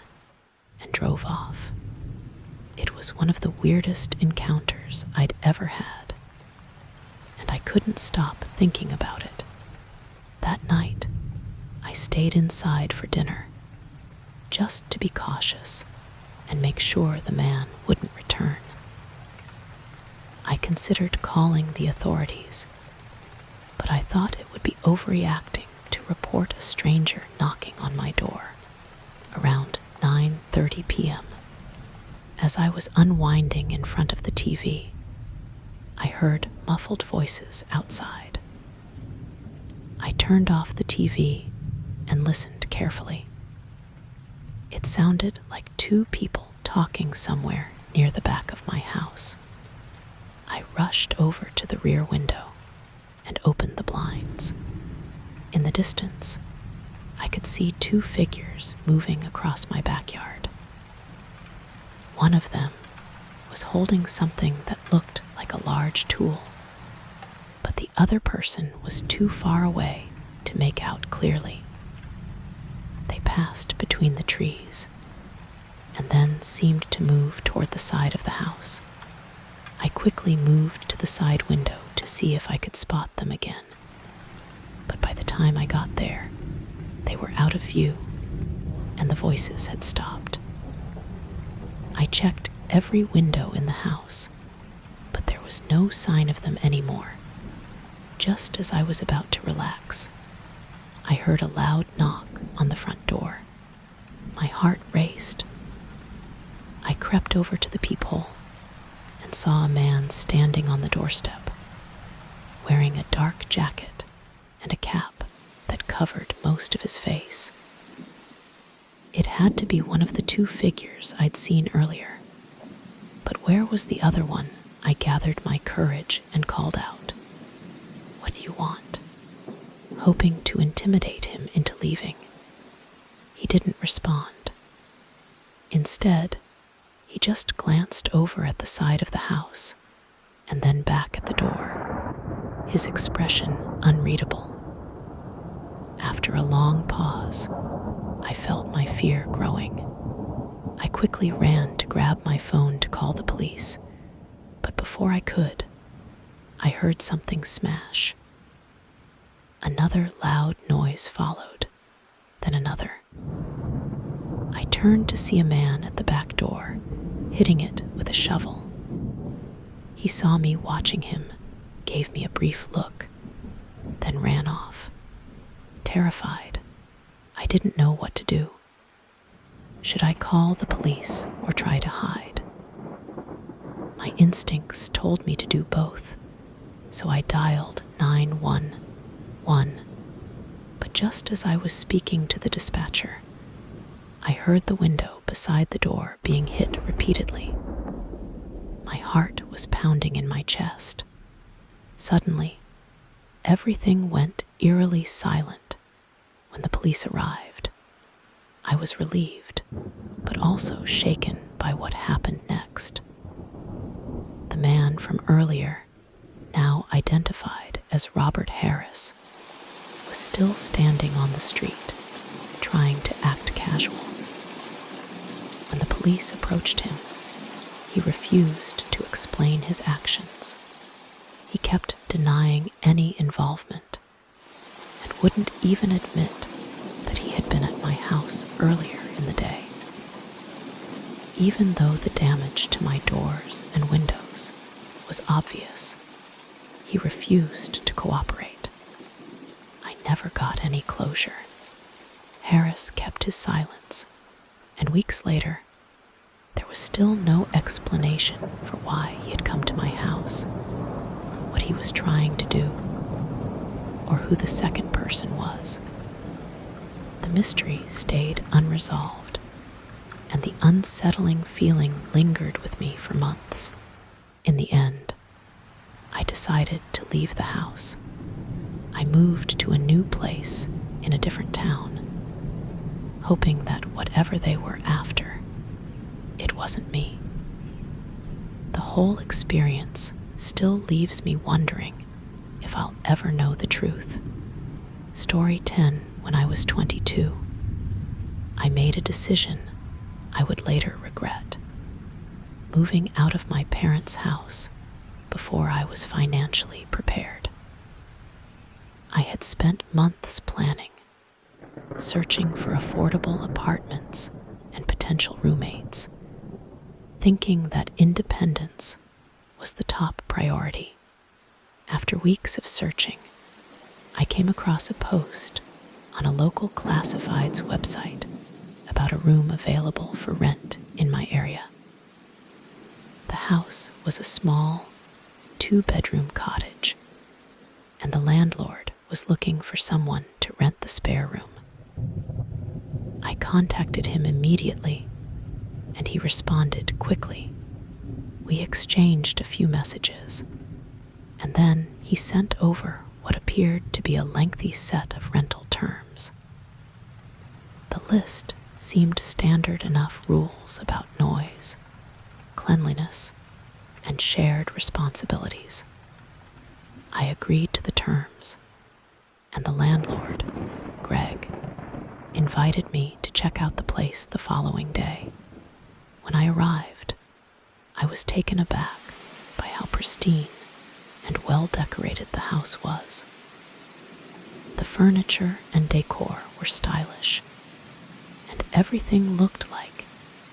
and drove off. It was one of the weirdest encounters I'd ever had, and I couldn't stop thinking about it. That night, I stayed inside for dinner, just to be cautious and make sure the man wouldn't return. I considered calling the authorities, but I thought it would be overreacting to report a stranger knocking on my door around 9:30 p.m. As I was unwinding in front of the TV, I heard muffled voices outside. I turned off the TV and listened carefully. It sounded like two people talking somewhere near the back of my house. I rushed over to the rear window and opened the blinds. In the distance, I could see two figures moving across my backyard. One of them was holding something that looked like a large tool, but the other person was too far away to make out clearly. They passed between the trees and then seemed to move toward the side of the house. I quickly moved to the side window to see if I could spot them again, but by the time I got there, they were out of view and the voices had stopped. I checked every window in the house, but there was no sign of them anymore. Just as I was about to relax, I heard a loud knock on the front door. My heart raced. I crept over to the peephole and saw a man standing on the doorstep, wearing a dark jacket and a cap that covered most of his face. It had to be one of the two figures I'd seen earlier. But where was the other one? I gathered my courage and called out, "What do you want?" hoping to intimidate him into leaving. He didn't respond. Instead, he just glanced over at the side of the house and then back at the door, his expression unreadable. After a long pause, I felt my fear growing. I quickly ran to grab my phone to call the police, but before I could, I heard something smash. Another loud noise followed, then another. I turned to see a man at the back door, hitting it with a shovel. He saw me watching him, gave me a brief look, then ran off. Terrified, I didn't know what to do. Should I call the police or try to hide? My instincts told me to do both, so I dialed 911. But just as I was speaking to the dispatcher, I heard the window beside the door being hit repeatedly. My heart was pounding in my chest. Suddenly, everything went eerily silent when the police arrived. I was relieved, but also shaken by what happened next. The man from earlier, now identified as Robert Harris, was still standing on the street, trying to act casual. When the police approached him, he refused to explain his actions. He kept denying any involvement and wouldn't even admit that he had been at my house earlier in the day. Even though the damage to my doors and windows was obvious, he refused to cooperate. I never got any closure. Harris kept his silence, and weeks later, there was still no explanation for why he had come to my house, what he was trying to do, or who the second person was. The mystery stayed unresolved, and the unsettling feeling lingered with me for months. In the end, I decided to leave the house. I moved to a new place in a different town, hoping that whatever they were after, it wasn't me. The whole experience still leaves me wondering if I'll ever know the truth. Story 10. When I was 22, I made a decision I would later regret, moving out of my parents' house before I was financially prepared. I had spent months planning, searching for affordable apartments and potential roommates, thinking that independence was the top priority. After weeks of searching, I came across a post on a local classifieds website about a room available for rent in my area. The house was a small, 2-bedroom cottage, and the landlord was looking for someone to rent the spare room. I contacted him immediately, and he responded quickly. We exchanged a few messages, and then he sent over what appeared to be a lengthy set of rental terms. The list seemed standard enough rules about noise, cleanliness, and shared responsibilities. I agreed to the terms, and the landlord, Greg, invited me to check out the place the following day. When I arrived, I was taken aback by how pristine and well-decorated the house was. The furniture and decor were stylish, and everything looked like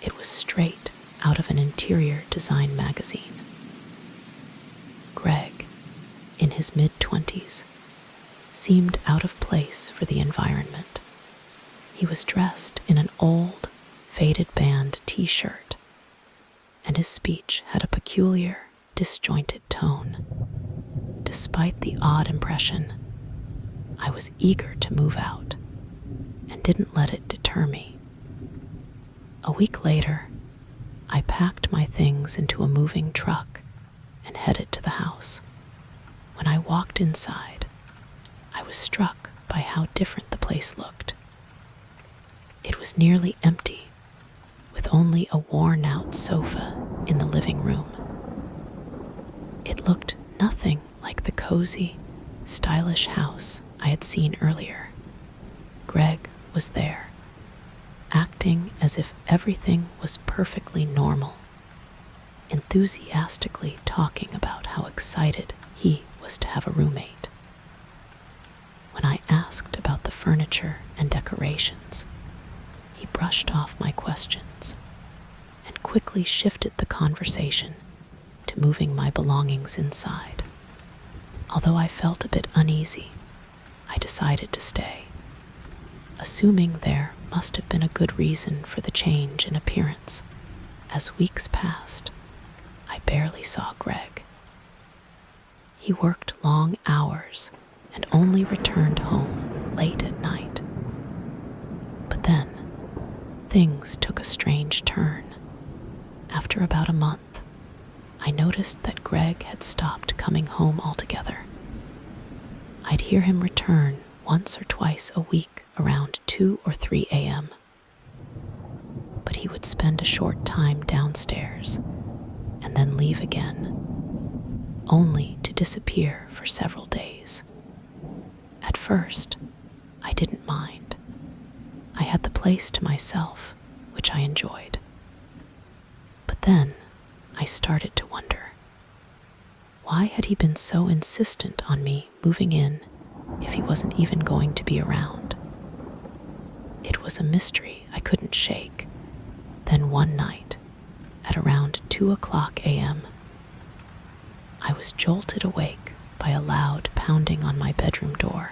it was straight out of an interior design magazine. Greg, in his mid-20s, seemed out of place for the environment. He was dressed in an old, faded band t-shirt, and his speech had a peculiar, disjointed tone. Despite the odd impression, I was eager to move out and didn't let it deter me. A week later, I packed my things into a moving truck and headed to the house. When I walked inside, I was struck by how different the place looked. It was nearly empty, with only a worn-out sofa in the living room. It looked nothing like the cozy, stylish house I had seen earlier. Greg was there, acting as if everything was perfectly normal, enthusiastically talking about how excited he was to have a roommate. When I asked about the furniture and decorations, he brushed off my questions and quickly shifted the conversation to moving my belongings inside. Although I felt a bit uneasy, I decided to stay, assuming there must have been a good reason for the change in appearance. As weeks passed, I barely saw Greg. He worked long hours and only returned home late at night. But then, things took a strange turn. After about a month, I noticed that Greg had stopped coming home altogether. I'd hear him return once or twice a week around 2 or 3 a.m. But he would spend a short time downstairs and then leave again, only to disappear for several days. At first, I didn't mind. I had the place to myself, which I enjoyed. But then, I started to wonder, why had he been so insistent on me moving in if he wasn't even going to be around? It was a mystery I couldn't shake. Then one night, at around 2:00 a.m., I was jolted awake by a loud pounding on my bedroom door.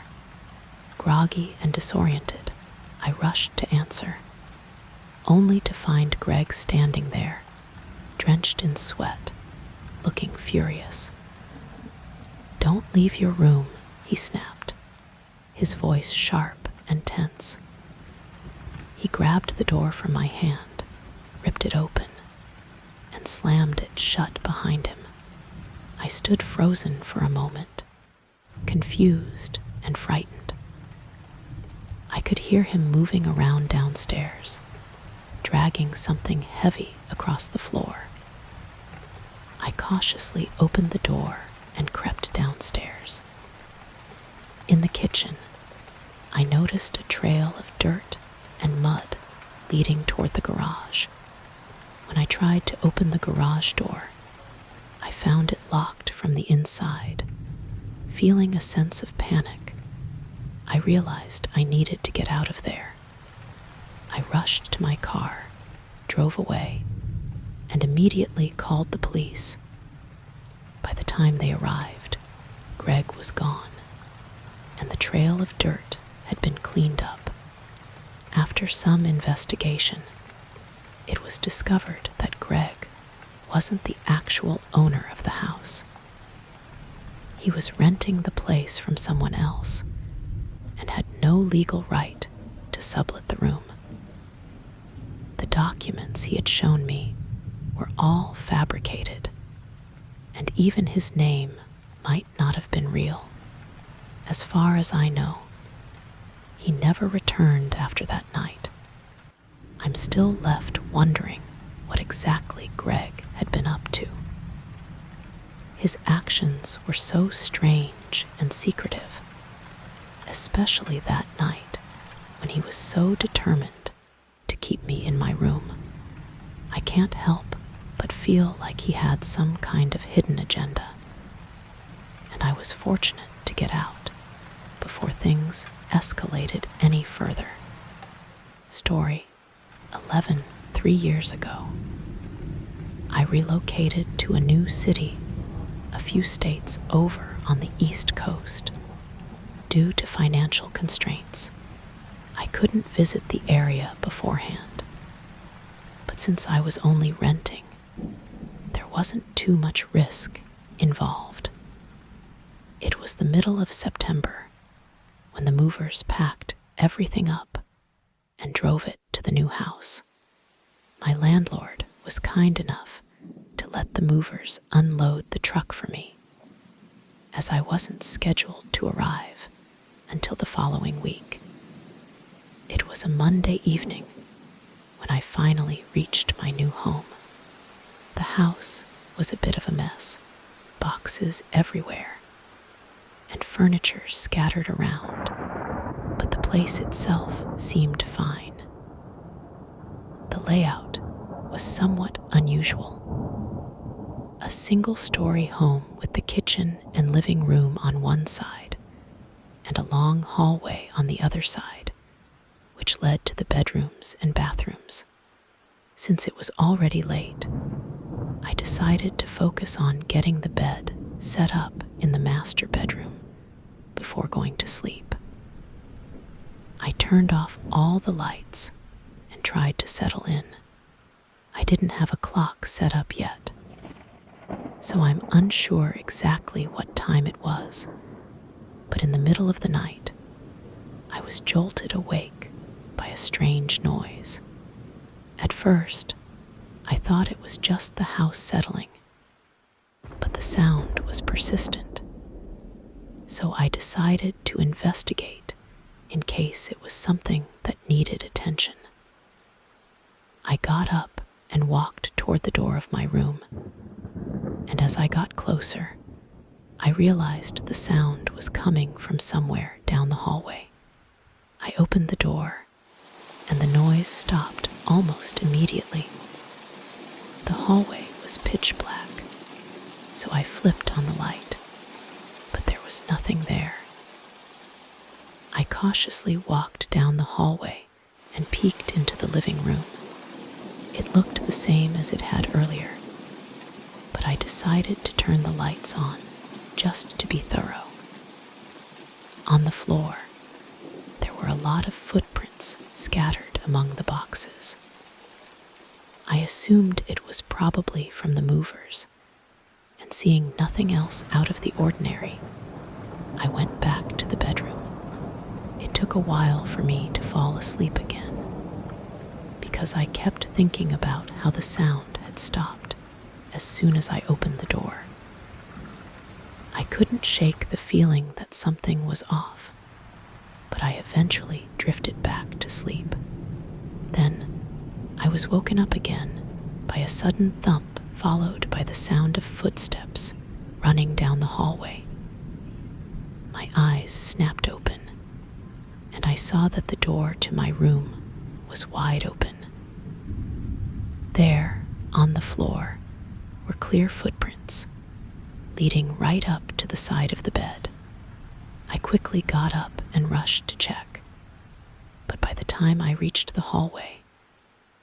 Groggy and disoriented, I rushed to answer, only to find Greg standing there, drenched in sweat, looking furious. "Don't leave your room," he snapped, his voice sharp and tense. He grabbed the door from my hand, ripped it open, and slammed it shut behind him. I stood frozen for a moment, confused and frightened. I could hear him moving around downstairs, dragging something heavy across the floor. I cautiously opened the door and crept downstairs. In the kitchen, I noticed a trail of dirt and mud leading toward the garage. When I tried to open the garage door, I found it locked from the inside. Feeling a sense of panic, I realized I needed to get out of there. I rushed to my car, drove away, and immediately called the police. By the time they arrived, Greg was gone, and the trail of dirt had been cleaned up. After some investigation, it was discovered that Greg wasn't the actual owner of the house. He was renting the place from someone else and had no legal right to sublet the room. The documents he had shown me were all fabricated, and even his name might not have been real. As far as I know, he never returned after that night. I'm still left wondering what exactly Greg had been up to. His actions were so strange and secretive, especially that night when he was so determined to keep me in my room. I can't help but feel like he had some kind of hidden agenda, and I was fortunate to get out before things escalated any further. Story 11, 3 years ago. I relocated to a new city a few states over on the East Coast. Due to financial constraints, I couldn't visit the area beforehand. But since I was only renting, there wasn't too much risk involved. It was the middle of September when the movers packed everything up and drove it to the new house. My landlord was kind enough to let the movers unload the truck for me, as I wasn't scheduled to arrive until the following week. It was a Monday evening when I finally reached my new home. The house was a bit of a mess, boxes everywhere, and furniture scattered around, but the place itself seemed fine. The layout was somewhat unusual. A single-story home with the kitchen and living room on one side and a long hallway on the other side, which led to the bedrooms and bathrooms. Since it was already late, I decided to focus on getting the bed set up in the master bedroom before going to sleep. I turned off all the lights and tried to settle in. I didn't have a clock set up yet, so I'm unsure exactly what time it was, but in the middle of the night, I was jolted awake by a strange noise. At first, I thought it was just the house settling, but the sound was persistent, so I decided to investigate in case it was something that needed attention. I got up and walked toward the door of my room, and as I got closer, I realized the sound was coming from somewhere down the hallway. I opened the door, and the noise stopped almost immediately. The hallway was pitch black, so I flipped on the light, but there was nothing there. I cautiously walked down the hallway and peeked into the living room. It looked the same as it had earlier, but I decided to turn the lights on just to be thorough. On the floor, there were a lot of footprints scattered among the boxes. I assumed it was probably from the movers, and seeing nothing else out of the ordinary, I went back to the bedroom. It took a while for me to fall asleep again, because I kept thinking about how the sound had stopped as soon as I opened the door. I couldn't shake the feeling that something was off, but I eventually drifted back to sleep. Then I was woken up again by a sudden thump, followed by the sound of footsteps running down the hallway. My eyes snapped open, and I saw that the door to my room was wide open. There, on the floor, were clear footprints leading right up to the side of the bed. I quickly got up and rushed to check, but by the time I reached the hallway,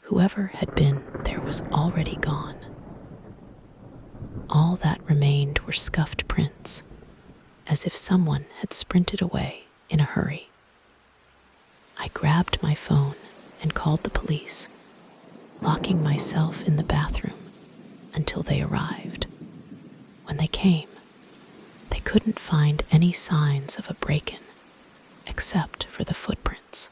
whoever had been there was already gone. All that remained were scuffed prints, as if someone had sprinted away in a hurry. I grabbed my phone and called the police, locking myself in the bathroom until they arrived. When they came, they couldn't find any signs of a break-in except for the footprints.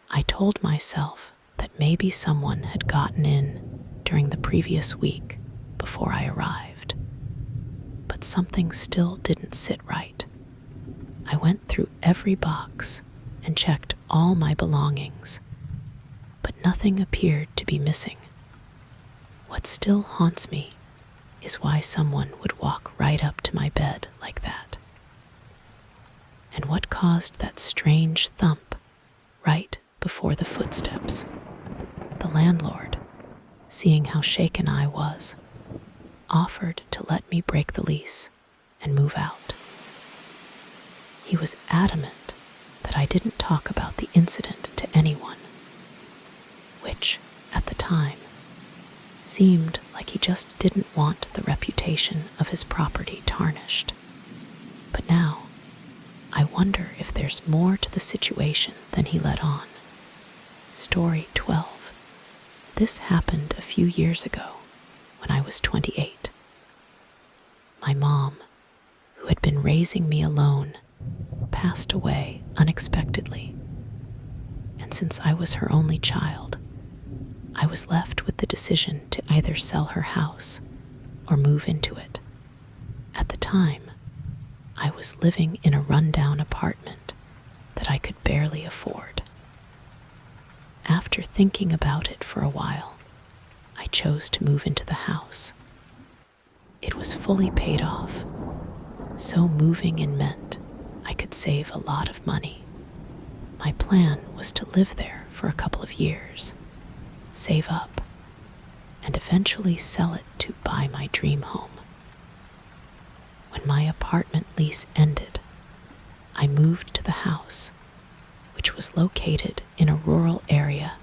I told myself that maybe someone had gotten in during the previous week before I arrived, but something still didn't sit right. I went through every box and checked all my belongings, but nothing appeared to be missing. What still haunts me is why someone would walk right up to my bed like that. And what caused that strange thump right before the footsteps? The landlord, seeing how shaken I was, offered to let me break the lease and move out. He was adamant that I didn't talk about the incident to anyone. which, at the time, seemed like he just didn't want the reputation of his property tarnished. But now, I wonder if there's more to the situation than he let on. Story 12. This happened a few years ago when I was 28. My mom, who had been raising me alone, passed away unexpectedly. And since I was her only child, I was left with the decision to either sell her house or move into it. At the time, I was living in a rundown apartment that I could barely afford. After thinking about it for a while, I chose to move into the house. It was fully paid off, so moving in meant I could save a lot of money. My plan was to live there for a couple of years, save up, and eventually sell it to buy my dream home. When my apartment lease ended, I moved to the house, which was located in a rural area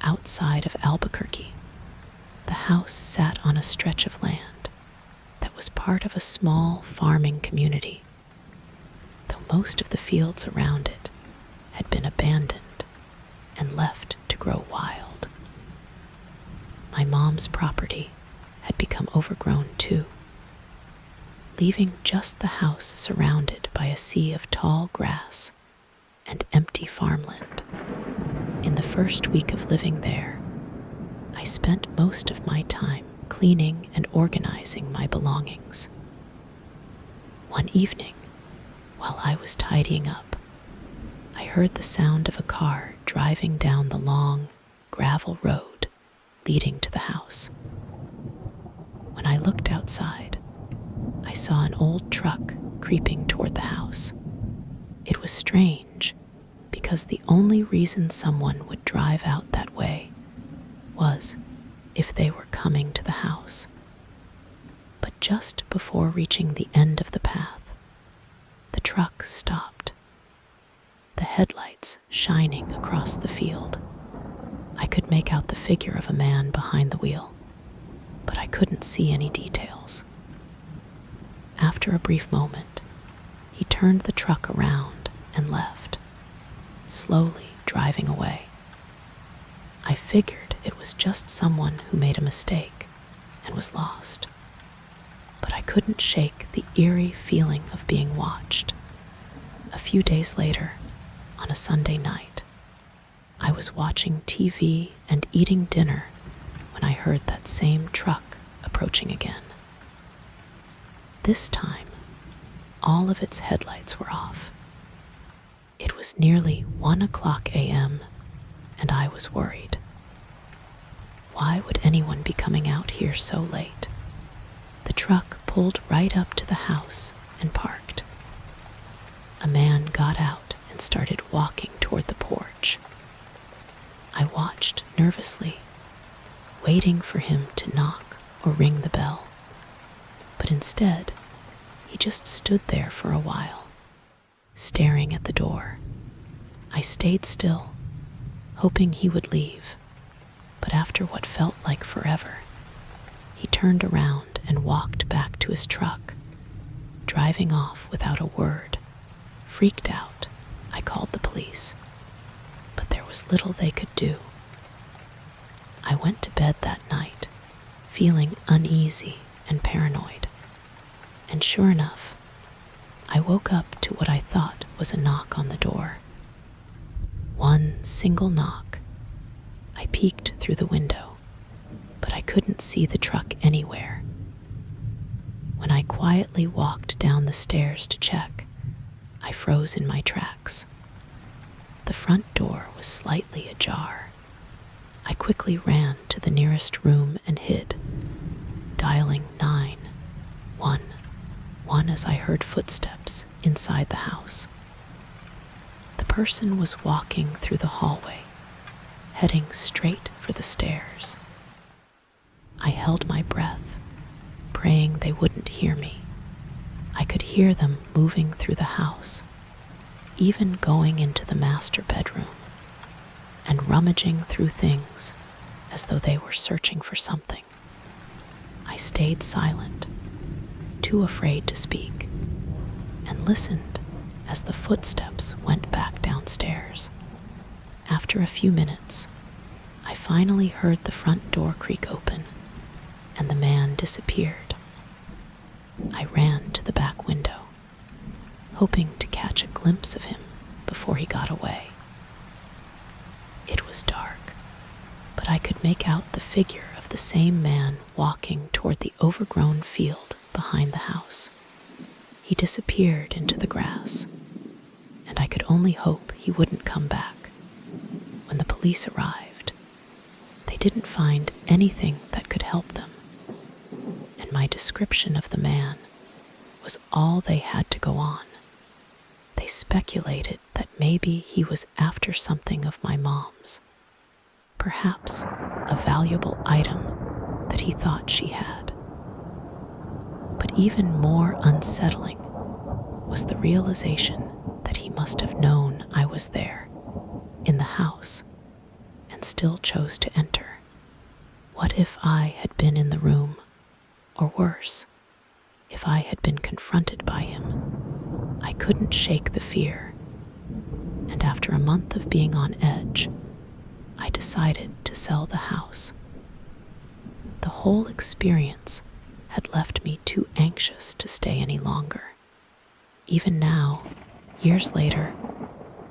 outside of Albuquerque. The house sat on a stretch of land that was part of a small farming community, though most of the fields around it had been abandoned and left to grow wild. My mom's property had become overgrown too, leaving just the house surrounded by a sea of tall grass and empty farmland. In the first week of living there, I spent most of my time cleaning and organizing my belongings. One evening, while I was tidying up, I heard the sound of a car driving down the long gravel road leading to the house. When I looked outside, I saw an old truck creeping toward the house. It was strange because the only reason someone would drive out that way was if they were coming to the house. But just before reaching the end of the path, the truck stopped, the headlights shining across the field. I could make out the figure of a man behind the wheel, but I couldn't see any details. After a brief moment, he turned the truck around and left, slowly driving away. I figured it was just someone who made a mistake and was lost, but I couldn't shake the eerie feeling of being watched. A few days later, on a Sunday night, I was watching TV and eating dinner when I heard that same truck approaching again. This time, all of its headlights were off. It was nearly 1:00 a.m., and I was worried. Why would anyone be coming out here so late? The truck pulled right up to the house and parked. A man got out and started walking toward the porch. I watched nervously, waiting for him to knock or ring the bell. But instead, he just stood there for a while, staring at the door. I stayed still, hoping he would leave, but after what felt like forever, he turned around and walked back to his truck, driving off without a word. Freaked out, I called the police, but there was little they could do. I went to bed that night, feeling uneasy and paranoid. And sure enough, I woke up to what I thought was a knock on the door. One single knock. I peeked through the window, but I couldn't see the truck anywhere. When I quietly walked down the stairs to check, I froze in my tracks. The front door was slightly ajar. I quickly ran to the nearest room and hid, dialing 911 as I heard footsteps inside the house. The person was walking through the hallway, heading straight for the stairs. I held my breath, praying they wouldn't hear me. I could hear them moving through the house, even going into the master bedroom. and rummaging through things as though they were searching for something. I stayed silent, too afraid to speak, and listened as the footsteps went back downstairs. After a few minutes, I finally heard the front door creak open, and the man disappeared. I ran to the back window, hoping to catch a glimpse of him before he got away. It was dark, but I could make out the figure of the same man walking toward the overgrown field behind the house. He disappeared into the grass, and I could only hope he wouldn't come back. When the police arrived, they didn't find anything that could help them, and my description of the man was all they had to go on. They speculated that maybe he was after something of my mom's, perhaps a valuable item that he thought she had. But even more unsettling was the realization that he must have known I was there, in the house, and still chose to enter. What if I had been in the room, or worse, if I had been confronted by him? I couldn't shake the fear, and after a month of being on edge, I decided to sell the house. The whole experience had left me too anxious to stay any longer. Even now, years later,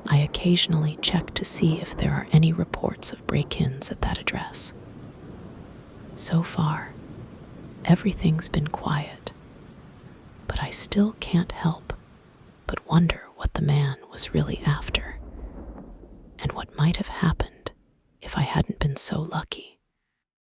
I occasionally check to see if there are any reports of break-ins at that address. So far, everything's been quiet, but I still can't help but wonder what the man was really after, and what might have happened if I hadn't been so lucky.